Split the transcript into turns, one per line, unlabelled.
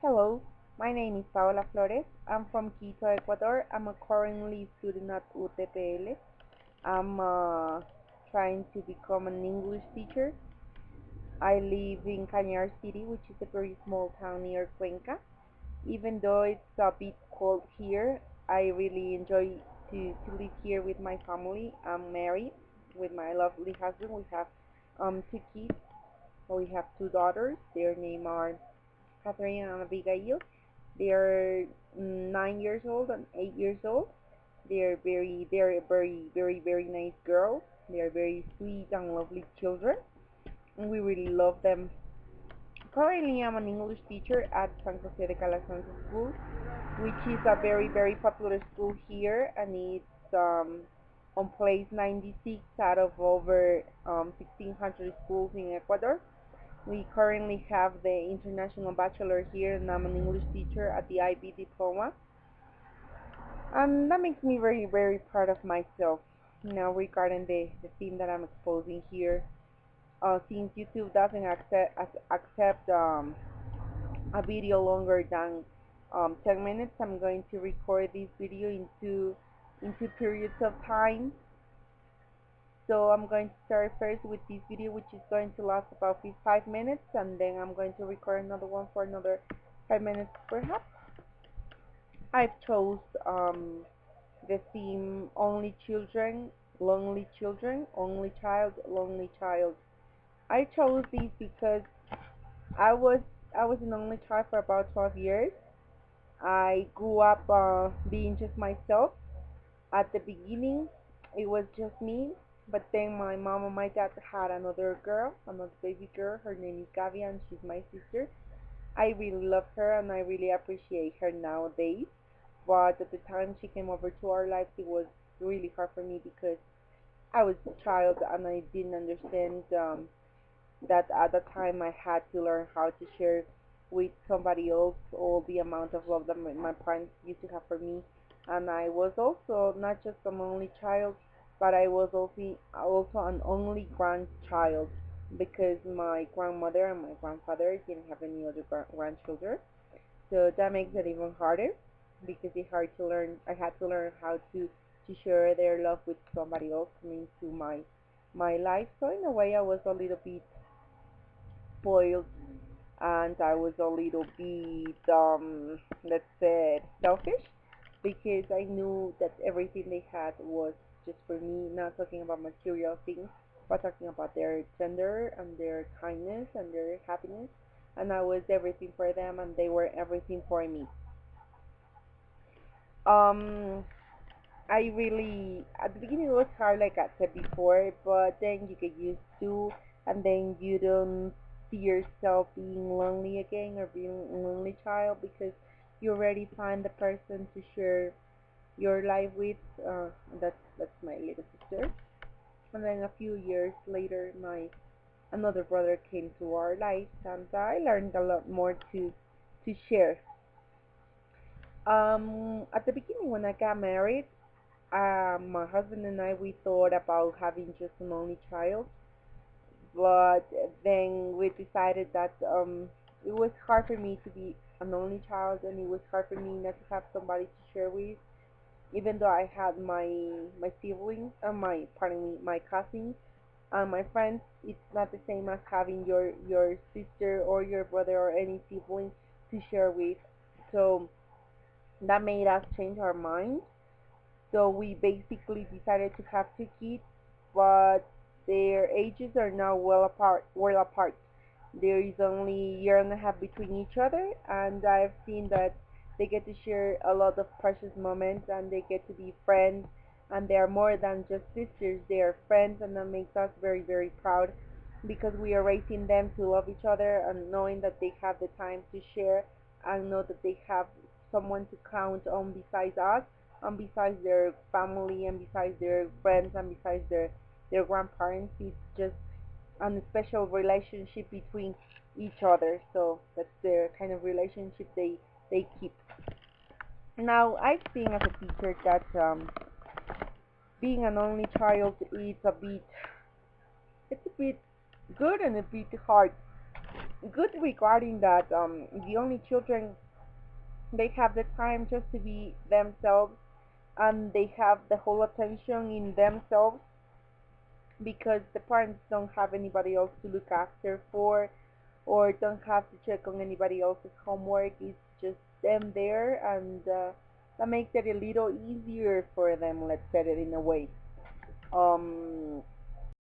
Hello, my name is Paola Flores. I'm from Quito, Ecuador. I'm a currently student at UTPL. I'm trying to become an English teacher. I live in Cañar City, which is a very small town near Cuenca. Even though it's a bit cold here, I really enjoy to live here with my family. I'm married with my lovely husband. We have two kids. We have two daughters. Their name are Catherine and Abigail. They are 9 years old and 8 years old. They are very nice girls. They are very sweet and lovely children, and we really love them. Currently, I'm an English teacher at San Jose de Calasanz School, which is a very popular school here, and it's on place 96 out of over 1,600 schools in Ecuador. We currently have the International Bachelor here, and I'm an English teacher at the IB Diploma. And that makes me very proud of myself, regarding the theme that I'm exposing here. Since YouTube doesn't accept a video longer than 10 minutes, I'm going to record this video into periods of time. So I'm going to start first with this video, which is going to last about 5 minutes, and then I'm going to record another one for another 5 minutes perhaps. I've chose the theme only children, lonely children, only child, lonely child. I chose this because I was I was an only child for about 12 years. I grew up being just myself. At the beginning, it was just me, but then my mom and my dad had another girl, another baby girl. Her name is Gavia, and she's my sister. I really love her, and I really appreciate her nowadays. But at the time she came over to our lives, it was really hard for me because I was a child and I didn't understand that at the time I had to learn how to share with somebody else all the amount of love that my parents used to have for me. And I was also not just an only child, but I was also an only grandchild because my grandmother and my grandfather didn't have any other grandchildren. So that makes it even harder because I had to learn how to share their love with somebody else coming into my life. So in a way, I was a little bit spoiled, and I was a little bit let's say selfish because I knew that everything they had was just for me, not talking about material things, but talking about their tender and their kindness and their happiness. And I was everything for them, and they were everything for me. Um, I really, at the beginning it was hard, like I said before, but then you get used to, and then you don't see yourself being lonely again or being a lonely child because you already find the person to share your life with. That's my little sister. And then a few years later, my another brother came to our lives, and I learned a lot more to share. At the beginning, when I got married, my husband and I, we thought about having just an only child, but then we decided that it was hard for me to be an only child, and it was hard for me not to have somebody to share with. Even though I had my siblings, my cousins, and my friends, it's not the same as having your sister or your brother or any sibling to share with. So that made us change our mind. So we basically decided to have two kids, but their ages are now well apart. There is only a year and a half between each other, and I've seen that they get to share a lot of precious moments, and they get to be friends, and they are more than just sisters. They are friends, and that makes us very proud because we are raising them to love each other and knowing that they have the time to share and know that they have someone to count on besides us, and besides their family, and besides their friends, and besides their grandparents. It's just a special relationship between each other. So that's the kind of relationship they keep. Now I've seen as a teacher that being an only child is a bit, it's a bit good and a bit hard good regarding that. The only children, they have the time just to be themselves, and they have the whole attention in themselves because the parents don't have anybody else to look after for, or don't have to check on anybody else's homework. It's just them there, and that makes it a little easier for them, let's say it in a way.